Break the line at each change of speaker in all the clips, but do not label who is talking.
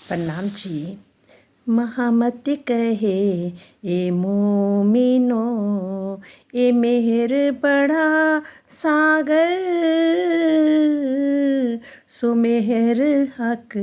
प्रणाम जी। महामती कहे ए मोमिनो, ए मेहर बड़ा सागर, सो मेहर हक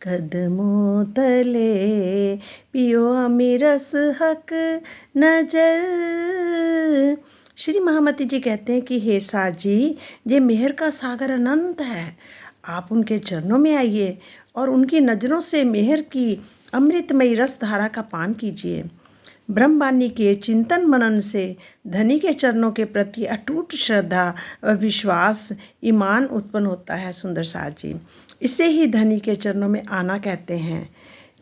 कदमों तले, पियो अमीरस हक नजर। श्री महामती जी कहते हैं कि हे साज जी, ये मेहर का सागर अनंत है। आप उनके चरणों में आइए और उनकी नज़रों से मेहर की अमृतमयी रस धारा का पान कीजिए। ब्रह्मवाणी के चिंतन मनन से धनी के चरणों के प्रति अटूट श्रद्धा व विश्वास, ईमान उत्पन्न होता है। सुंदर साज जी, इसे ही धनी के चरणों में आना कहते हैं।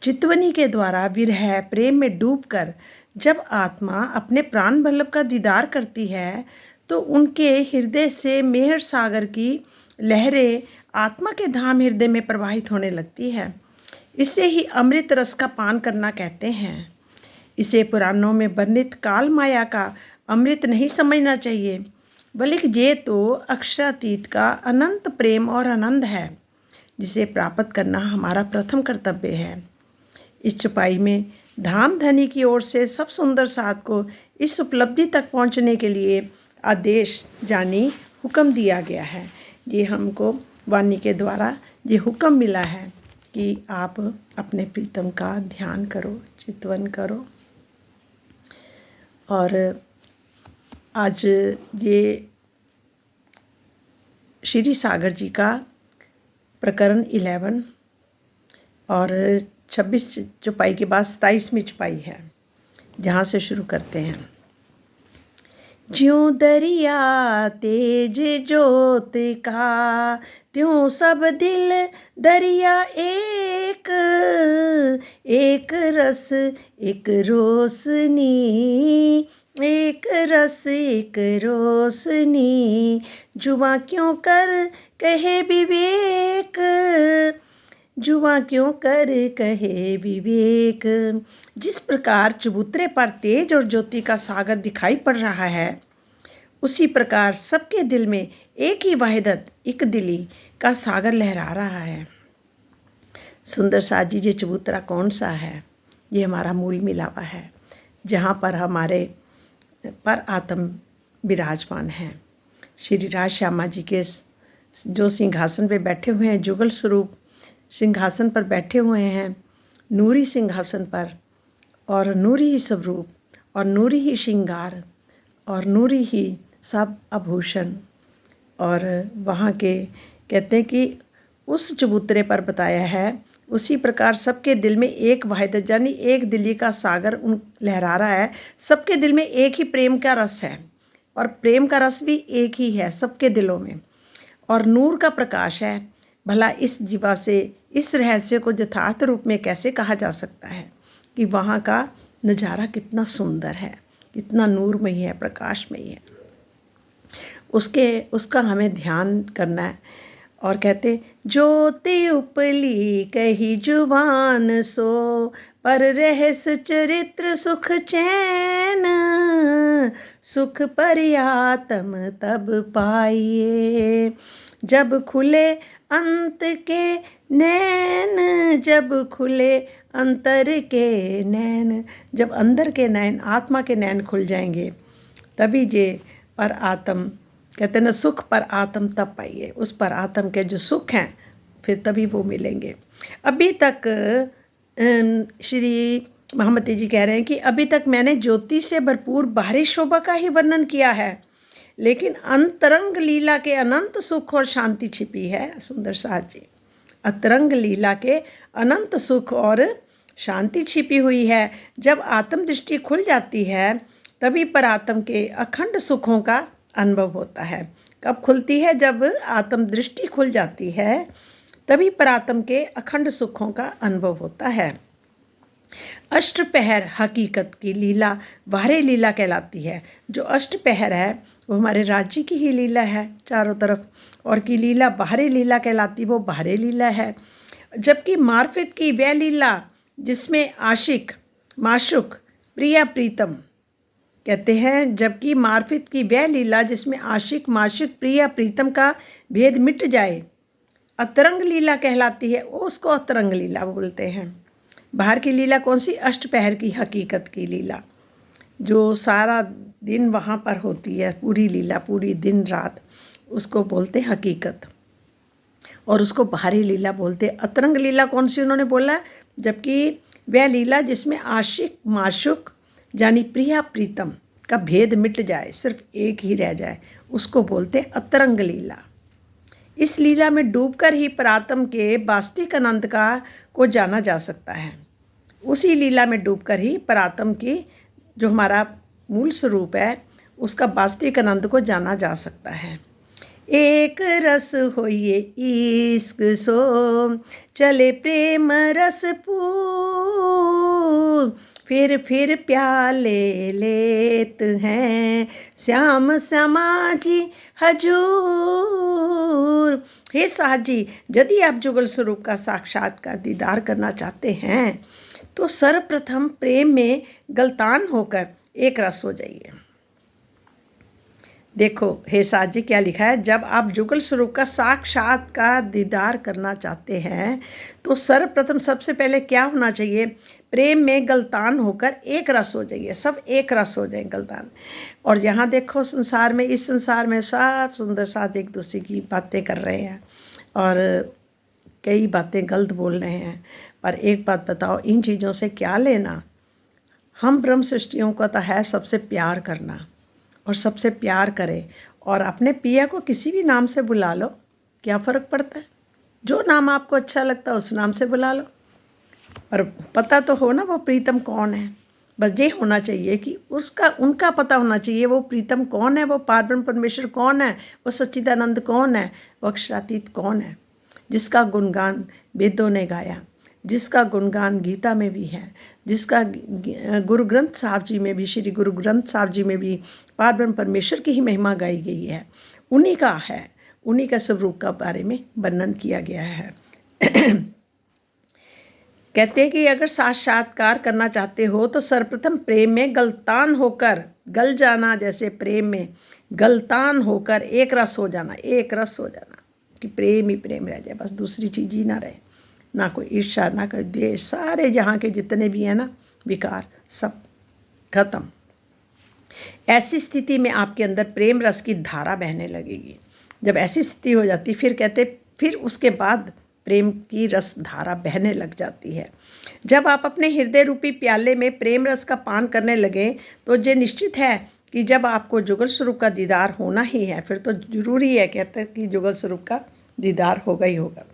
चितवनी के द्वारा विरह प्रेम में डूबकर जब आत्मा अपने प्राण वल्लभ का दीदार करती है तो उनके हृदय से मेहर सागर की लहरें आत्मा के धाम हृदय में प्रवाहित होने लगती है। इसे ही अमृत रस का पान करना कहते हैं। इसे पुराणों में वर्णित काल माया का अमृत नहीं समझना चाहिए, बल्कि ये तो अक्षरातीत का अनंत प्रेम और आनंद है, जिसे प्राप्त करना हमारा प्रथम कर्तव्य है। इस चौपाई में धाम धनी की ओर से सब सुंदर साथ को इस उपलब्धि तक पहुंचने के लिए आदेश यानी हुक्म दिया गया है। ये हमको वाणी के द्वारा ये हुक्म मिला है कि आप अपने प्रीतम का ध्यान करो, चितवन करो। और आज ये श्री सागर जी का प्रकरण 11 और 26 चौपाई के बाद 27वीं चौपाई है, जहाँ से शुरू करते हैं। ज्यों दरिया तेज जोत का, त्यों सब दिल दरिया एक, एक रस एक रोशनी, एक रस एक रोशनी, जुआ क्यों कर कहे विवेक, जुआ क्यों कर कहे विवेक। जिस प्रकार चबूतरे पर तेज और ज्योति का सागर दिखाई पड़ रहा है, उसी प्रकार सबके दिल में एक ही वाहिदत एक दिली का सागर लहरा रहा है। सुंदर साज जी, ये चबूतरा कौन सा है? ये हमारा मूल मिलावा है, जहाँ पर हमारे पर आत्म विराजमान हैं। श्री राज श्यामा जी के जो सिंहासन पे बैठे हुए हैं, जुगल स्वरूप सिंहासन पर बैठे हुए हैं, नूरी सिंहासन पर, और नूरी ही स्वरूप और नूरी ही श्रृंगार और नूरी ही सब आभूषण। और वहाँ के कहते हैं कि उस चबूतरे पर बताया है, उसी प्रकार सबके दिल में एक वाहिदत यानी एक दिली का सागर उन लहरा रहा है। सबके दिल में एक ही प्रेम का रस है, और प्रेम का रस भी एक ही है सबके दिलों में, और नूर का प्रकाश है। भला इस जीवा से इस रहस्य को यथार्थ रूप में कैसे कहा जा सकता है कि वहाँ का नज़ारा कितना सुंदर है, कितना नूरमयी है, प्रकाशमयी है। उसका हमें ध्यान करना है। और कहते, ज्योति उपली कही जुबान सो, पर रहस चरित्र सुख चैन, सुख परियातम तब पाइए, जब खुले अंत के नैन, जब खुले अंतर के नैन। जब अंदर के नैन, आत्मा के नैन खुल जाएंगे, तभी जे पर आत्म कहते हैं ना, सुख पर आत्म तब पाइए। उस पर आत्म के जो सुख हैं फिर तभी वो मिलेंगे। अभी तक श्री महामती जी कह रहे हैं कि अभी तक मैंने ज्योति से भरपूर बाहरी शोभा का ही वर्णन किया है, लेकिन अंतरंग लीला के अनंत सुख और शांति छिपी है। सुंदर साज जी, अंतरंग लीला के अनंत सुख और शांति छिपी हुई है। जब आत्म दृष्टि खुल जाती है, तभी पर आत्म के अखंड सुखों का अनुभव होता है। कब खुलती है? जब आत्म दृष्टि खुल जाती है, तभी परात्म के अखंड सुखों का अनुभव होता है। अष्टपहर हकीकत की लीला बाहरी लीला कहलाती है। जो अष्टपहर है वो हमारे राज्य की ही लीला है चारों तरफ, और की लीला बाहरी लीला कहलाती, वो बाहरी लीला है। जबकि मार्फत की वह लीला जिसमें आशिक माशुक प्रिया प्रीतम कहते हैं, जबकि मार्फत की वह लीला जिसमें आशिक माशिक प्रिया प्रीतम का भेद मिट जाए अतरंग लीला कहलाती है, उसको अतरंग लीला बोलते हैं। बाहर की लीला कौन सी? अष्टपहर की हकीकत की लीला, जो सारा दिन वहाँ पर होती है, पूरी लीला, पूरी दिन रात, उसको बोलते हकीकत, और उसको बाहरी लीला बोलते। अतरंग लीला कौन सी उन्होंने बोला? जबकि वह लीला जिसमें आशिक माशुक यानी प्रिया प्रीतम का भेद मिट जाए, सिर्फ एक ही रह जाए, उसको बोलते अतरंग लीला। इस लीला में डूबकर ही परात्म के वास्तविक आनंद को जाना जा सकता है। उसी लीला में डूबकर ही परात्म की जो हमारा मूल स्वरूप है, उसका वास्तविक आनंद को जाना जा सकता है। एक रस होइए इश्क सो, चले प्रेम रस पूर, फिर प्याले लेत हैं श्याम समाजी हजूर। हे साजी, यदि आप जुगल स्वरूप का साक्षात्कार दीदार करना चाहते हैं तो सर्वप्रथम प्रेम में गलतान होकर एक रस हो जाइए। देखो हे साजी क्या लिखा है, जब आप जुगल स्वरूप का साक्षात्कार दीदार करना चाहते हैं तो सर्वप्रथम सबसे पहले क्या होना चाहिए? प्रेम में गलतान होकर एक रस हो जाइए, सब एक रस हो जाए, गलतान। और यहाँ देखो संसार में, इस संसार में सब सुंदर साथ एक दूसरे की बातें कर रहे हैं और कई बातें गलत बोल रहे हैं, पर एक बात बताओ, इन चीज़ों से क्या लेना? हम ब्रह्म सृष्टियों का तो है सबसे प्यार करना, और सबसे प्यार करें, और अपने पिया को किसी भी नाम से बुला लो, क्या फ़र्क पड़ता है? जो नाम आपको अच्छा लगता है उस नाम से बुला लो, पर पता तो हो ना वो प्रीतम कौन है। बस ये होना चाहिए कि उनका पता होना चाहिए वो प्रीतम कौन है, वो पारब्रह्म परमेश्वर कौन है, वो सच्चिदानंद कौन है, वो अक्षरातीत कौन है, जिसका गुणगान वेदों ने गाया, जिसका गुणगान गीता में भी है, जिसका गुरु ग्रंथ साहब जी में भी, श्री गुरु ग्रंथ साहब जी में भी पारब्रह्म परमेश्वर की ही महिमा गाई गई है। उन्हीं का है, उन्हीं का स्वरूप का बारे में वर्णन किया गया है। कहते हैं कि अगर साक्षात्कार करना चाहते हो तो सर्वप्रथम प्रेम में गलतान होकर, गल जाना, जैसे प्रेम में गलतान होकर एक रस हो जाना, एक रस हो जाना कि प्रेम ही प्रेम रह जाए, बस दूसरी चीज़ ही ना रहे, ना कोई ईर्ष्या, ना कोई द्वेष, सारे यहाँ के जितने भी हैं ना विकार, सब खत्म। ऐसी स्थिति में आपके अंदर प्रेम रस की धारा बहने लगेगी। जब ऐसी स्थिति हो जाती, फिर कहते, फिर उसके बाद प्रेम की रस धारा बहने लग जाती है। जब आप अपने हृदय रूपी प्याले में प्रेम रस का पान करने लगे तो ये निश्चित है कि जब आपको जुगल स्वरूप का दीदार होना ही है, फिर तो जरूरी है, कहते हैं कि जुगल स्वरूप का दीदार होगा ही होगा।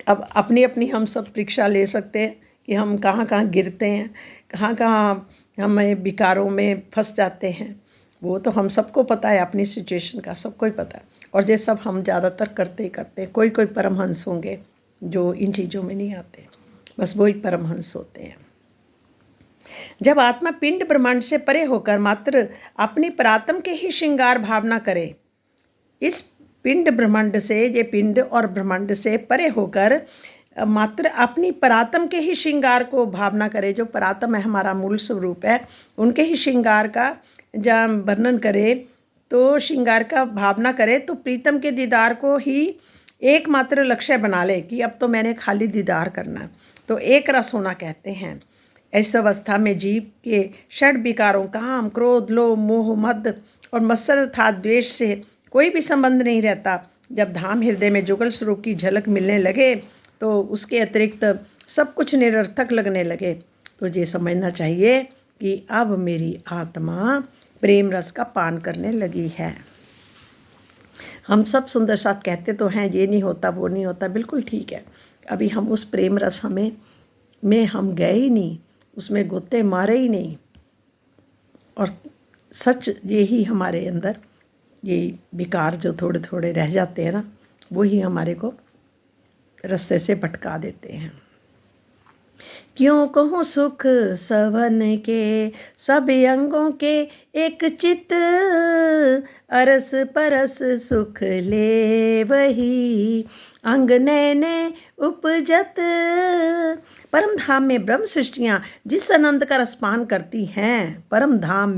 अब अपनी अपनी हम सब परीक्षा ले सकते हैं कि हम कहाँ कहाँ गिरते हैं, कहाँ कहाँ हम विकारों में फंस जाते हैं, वो तो हम सबको पता है, अपनी सिचुएशन का सबको ही पता है। और ये सब हम ज़्यादातर करते ही करते हैं। कोई कोई परमहंस होंगे जो इन चीज़ों में नहीं आते, बस वही परमहंस होते हैं। जब आत्मा पिंड ब्रह्मांड से परे होकर मात्र अपनी परात्म के ही श्रृंगार भावना करे, इस पिंड ब्रह्मांड से, ये पिंड और ब्रह्मांड से परे होकर मात्र अपनी परात्म के ही श्रृंगार को भावना करे, जो परात्म है हमारा मूल स्वरूप है, उनके ही श्रृंगार का जब वर्णन करे, तो श्रृंगार का भावना करे, तो प्रीतम के दीदार को ही एकमात्र लक्ष्य बना ले कि अब तो मैंने खाली दीदार करना, तो एक रस होना कहते हैं। इस अवस्था में जीव के षड विकारों, काम, क्रोध, लोभ, मोह, मद और मत्सर अर्थात द्वेष से कोई भी संबंध नहीं रहता। जब धाम हृदय में जुगल स्वरूप की झलक मिलने लगे तो उसके अतिरिक्त सब कुछ निरर्थक लगने लगे, तो ये समझना चाहिए कि अब मेरी आत्मा प्रेम रस का पान करने लगी है। हम सब सुंदर साथ कहते तो हैं ये नहीं होता, वो नहीं होता, बिल्कुल ठीक है। अभी हम उस प्रेम रस में हम गए ही नहीं, उसमें गोते मारे ही नहीं, और सच यही हमारे अंदर ये विकार जो थोड़े थोड़े रह जाते हैं ना, वही हमारे को रास्ते से भटका देते हैं। क्यों कहूँ सुख सवन के सब अंगों के एक चित, अरस परस सुख ले वही अंग नैने उपजत। परम धाम में ब्रह्म सृष्टियाँ जिस आनंद का रसपान करती हैं, परम धाम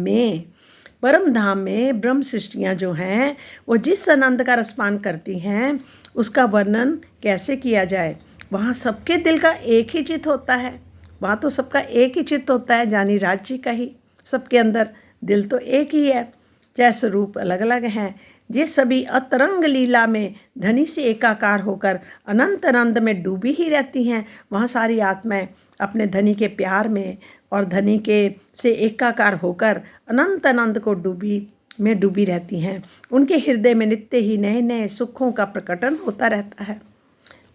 में ब्रह्म सृष्टियाँ जो हैं वो जिस आनंद का रसपान करती हैं, उसका वर्णन कैसे किया जाए। वहाँ सबके दिल का एक ही चित्त होता है, वहाँ तो सबका एक ही चित्त होता है, जानी राज्य का ही। सबके अंदर दिल तो एक ही है, चाहे स्वरूप अलग अलग हैं। ये सभी अतरंग लीला में धनी से एकाकार होकर अनंत आनंद में डूबी ही रहती हैं। वहाँ सारी आत्माएं अपने धनी के प्यार में और धनी के से एकाकार होकर अनंत आनंद को डूबी रहती हैं। उनके हृदय में नित्य ही नए नए सुखों का प्रकटन होता रहता है।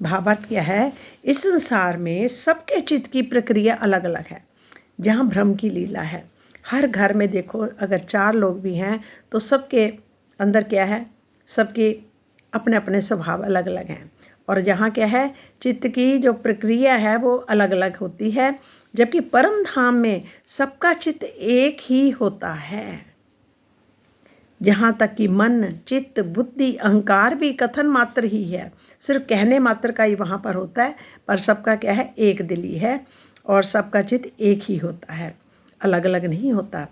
भावार्थ क्या है, इस संसार में सबके चित्त की प्रक्रिया अलग अलग है। जहाँ ब्रह्म की लीला है, हर घर में देखो अगर 4 लोग भी हैं तो सबके अंदर क्या है, सबके अपने अपने स्वभाव अलग अलग हैं। और जहाँ क्या है, चित्त की जो प्रक्रिया है वो अलग अलग होती है, जबकि परम धाम में सबका चित्त एक ही होता है। जहाँ तक कि मन, चित्त, बुद्धि, अहंकार भी कथन मात्र ही है, सिर्फ कहने मात्र का ही वहाँ पर होता है, पर सबका क्या है, एक दिली है और सबका चित्त एक ही होता है, अलग अलग नहीं होता।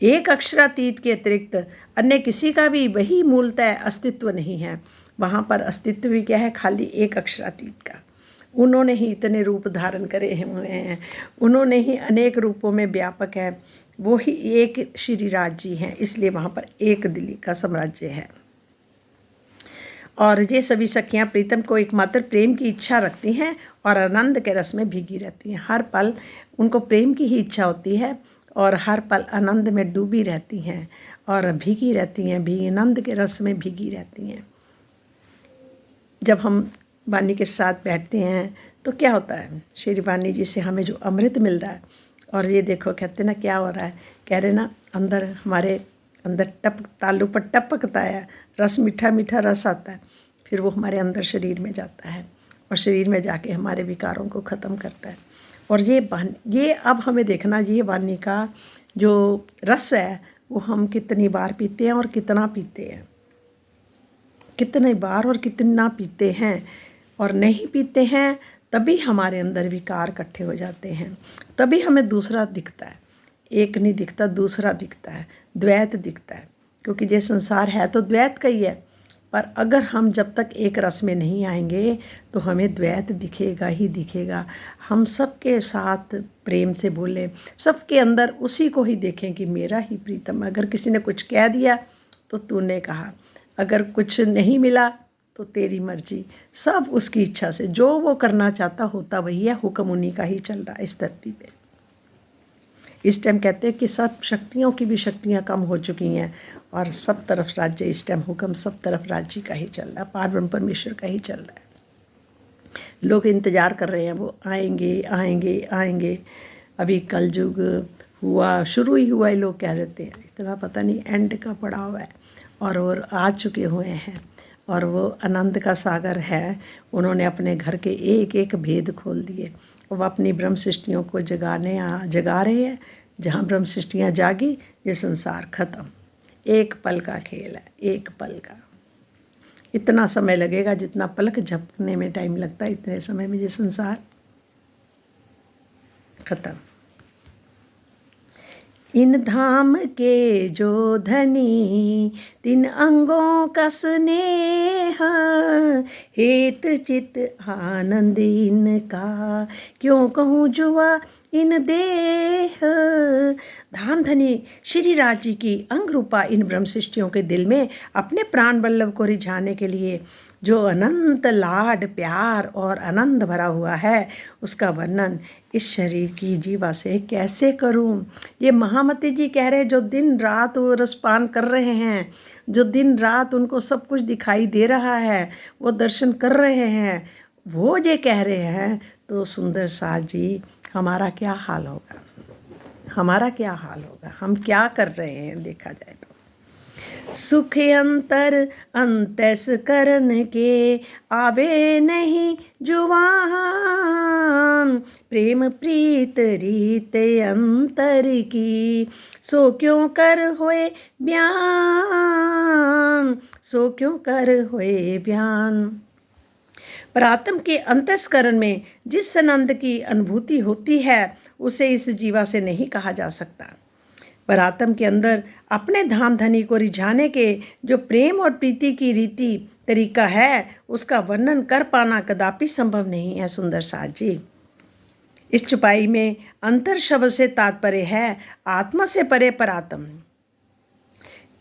एक अक्षरातीत के अतिरिक्त अन्य किसी का भी वही मूलतः अस्तित्व नहीं है। वहाँ पर अस्तित्व भी क्या है, खाली एक अक्षरातीत का। उन्होंने ही इतने रूप धारण करे हुए हैं, उन्होंने ही अनेक रूपों में व्यापक है, वो ही एक श्री राज जी हैं, इसलिए वहाँ पर एक दिल्ली का साम्राज्य है। और ये सभी सखियाँ प्रीतम को एकमात्र प्रेम की इच्छा रखती हैं और आनंद के रस में भीगी रहती हैं। हर पल उनको प्रेम की ही इच्छा होती है और हर पल आनंद में डूबी रहती हैं और भीगी रहती हैं, भी आनंद के रस में भीगी रहती हैं। जब हम वाणी के साथ बैठते हैं तो क्या होता है, श्री वाणी जी से हमें जो अमृत मिल रहा है, और ये देखो कहते ना क्या हो रहा है, कह रहे ना अंदर हमारे अंदर तालू पर टपकता है रस, मीठा मीठा रस आता है, फिर वो हमारे अंदर शरीर में जाता है और शरीर में जाके हमारे विकारों को ख़त्म करता है। और ये अब हमें देखना, ये वाणी का जो रस है वो हम कितनी बार पीते हैं और कितना पीते हैं, कितने बार और कितना पीते हैं। और नहीं पीते हैं तभी हमारे अंदर विकार इकट्ठे हो जाते हैं, तभी हमें दूसरा दिखता है, एक नहीं दिखता दूसरा दिखता है, द्वैत दिखता है। क्योंकि ये संसार है तो द्वैत का ही है, पर अगर हम जब तक एक रस में नहीं आएंगे तो हमें द्वैत दिखेगा ही दिखेगा। हम सबके साथ प्रेम से बोलें, सबके अंदर उसी को ही देखें कि मेरा ही प्रीतम। अगर किसी ने कुछ कह दिया तो तूने कहा, अगर कुछ नहीं मिला तो तेरी मर्जी, सब उसकी इच्छा से जो वो करना चाहता होता वही है, हुक्म उन्हीं का ही चल रहा है इस धरती पे। इस टाइम कहते हैं कि सब शक्तियों की भी शक्तियाँ कम हो चुकी हैं और सब तरफ राज्य, इस टाइम हुक्म सब तरफ राज्य का ही चल रहा है, पारब्रह्म परमेश्वर का ही चल रहा है। लोग इंतज़ार कर रहे हैं, वो आएंगे आएंगे आएंगे। अभी कलयुग हुआ, शुरू ही हुआ है, लोग कह रहे थे, इतना पता नहीं एंड का पड़ाव है और आ चुके हुए हैं। और वो आनंद का सागर है, उन्होंने अपने घर के एक एक भेद खोल दिए। वो अपनी ब्रह्म सृष्टियों को जगा रहे हैं। जहाँ ब्रह्म सृष्टियाँ जागी ये संसार खत्म। एक पल का खेल है, एक पल का। इतना समय लगेगा जितना पलक झपकने में टाइम लगता है, इतने समय में ये संसार खत्म। इन धाम के जो धनी तिन अंगों का स्नेह, हेत चित आनंद इनका क्यों कहूँ जुआ इन देह। धाम धनी श्री राज जी की अंग रूपा इन ब्रह्म सृष्टियों के दिल में अपने प्राण वल्लभ को रिझाने के लिए जो अनंत लाड प्यार और आनंद भरा हुआ है, उसका वर्णन इस शरीर की जीवा से कैसे करूं। ये महामती जी कह रहे हैं, जो दिन रात वो रसपान कर रहे हैं, जो दिन रात उनको सब कुछ दिखाई दे रहा है, वो दर्शन कर रहे हैं, वो ये कह रहे हैं, तो सुंदर साज जी हमारा क्या हाल होगा, हमारा क्या हाल होगा, हम क्या कर रहे हैं देखा जाए तो। सुख अंतर अंतस करन के आवे नहीं जुवान, प्रेम प्रीत रीत अंतर की सो क्यों कर होए बयान, सो क्यों कर होए बयान। पर आत्म के अंतस्करण में जिस आनंद की अनुभूति होती है उसे इस जीवा से नहीं कहा जा सकता। पर आत्म के अंदर अपने धाम धनी को रिझाने के जो प्रेम और प्रीति की रीति तरीका है उसका वर्णन कर पाना कदापि संभव नहीं है। सुंदर साथ जी, इस छुपाई में अंतर शब्द से तात्पर्य है आत्मा से परे परात्म।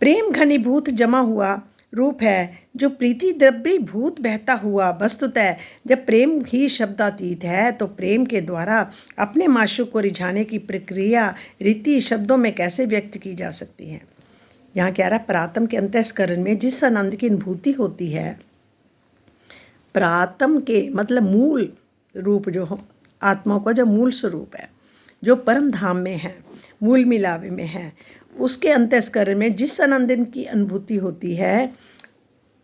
प्रेम घनीभूत जमा हुआ रूप है जो प्रीति द्रव्यभूत बहता हुआ वस्तुतः। जब प्रेम ही शब्दातीत है तो प्रेम के द्वारा अपने माशूक को रिझाने की प्रक्रिया रीति शब्दों में कैसे व्यक्त की जा सकती है। यहाँ कह रहा है परात्म के अंतःस्करण में जिस आनंद की अनुभूति होती है, परात्म के मतलब मूल रूप जो आत्मा का जो मूल स्वरूप है, जो परम धाम में है, मूल मिलावे में है, उसके अंतःस्करण में जिस आनंद की अनुभूति होती है,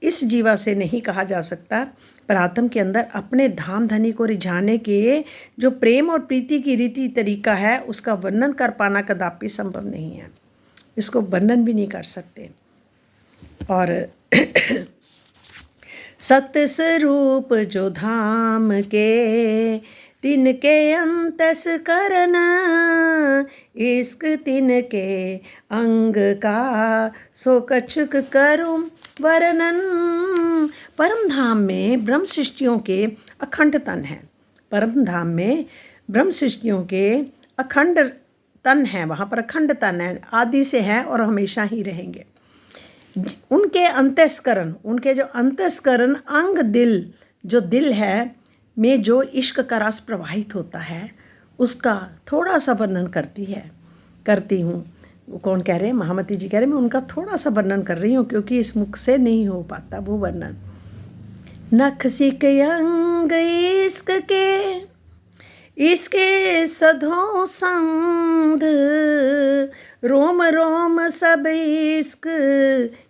इस जीवा से नहीं कहा जा सकता। परात्म के अंदर अपने धाम धनी को रिझाने के जो प्रेम और प्रीति की रीति तरीका है उसका वर्णन कर पाना कदापि संभव नहीं है। इसको वर्णन भी नहीं कर सकते। और सत्य स्वरूप जो धाम के तिनके अंतःस्करण, इश्क तिनके अंग का सो कछुक करूं वर्णन। परम धाम में ब्रह्म सृष्टियों के अखंड तन है। परम धाम में ब्रह्म सृष्टियों के अखंड तन है, वहाँ पर अखंड तन है, आदि से है और हमेशा ही रहेंगे। उनके अंतःस्करण, उनके जो अंतःस्करण अंग दिल, जो दिल है में जो इश्क का रस प्रवाहित होता है उसका थोड़ा सा वर्णन करती हूँ। वो कौन कह रहे हैं? महामती जी कह रहे हैं मैं उनका थोड़ा सा वर्णन कर रही हूँ क्योंकि इस मुख से नहीं हो पाता वो वर्णन। नख सिक अंग इश्क के, इसके सधों संध, रोम रोम सब इश्क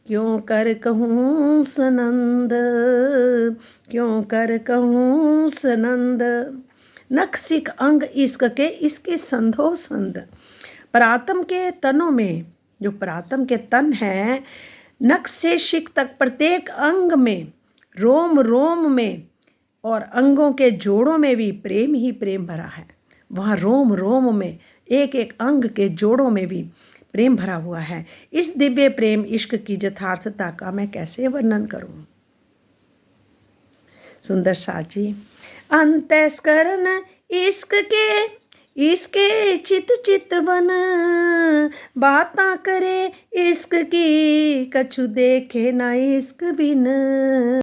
क्यों कर कहूँ सनंद, क्यों कर कहूँ सनंद। नख सिक अंग इश्क के, इसके संधो संध। परात्म के तनों में, जो परात्म के तन हैं, नख से शिक तक प्रत्येक अंग में, रोम रोम में और अंगों के जोड़ों में भी प्रेम ही प्रेम भरा है। वहाँ रोम रोम में, एक एक अंग के जोड़ों में भी प्रेम भरा हुआ है। इस दिव्य प्रेम इश्क की यथार्थता का मैं कैसे वर्णन करूं। सुंदर साथ जी, अंतःस्करण इश्क के, इसके चित चित बन, बाता करे इश्क की कछु देखे ना इश्क बिन।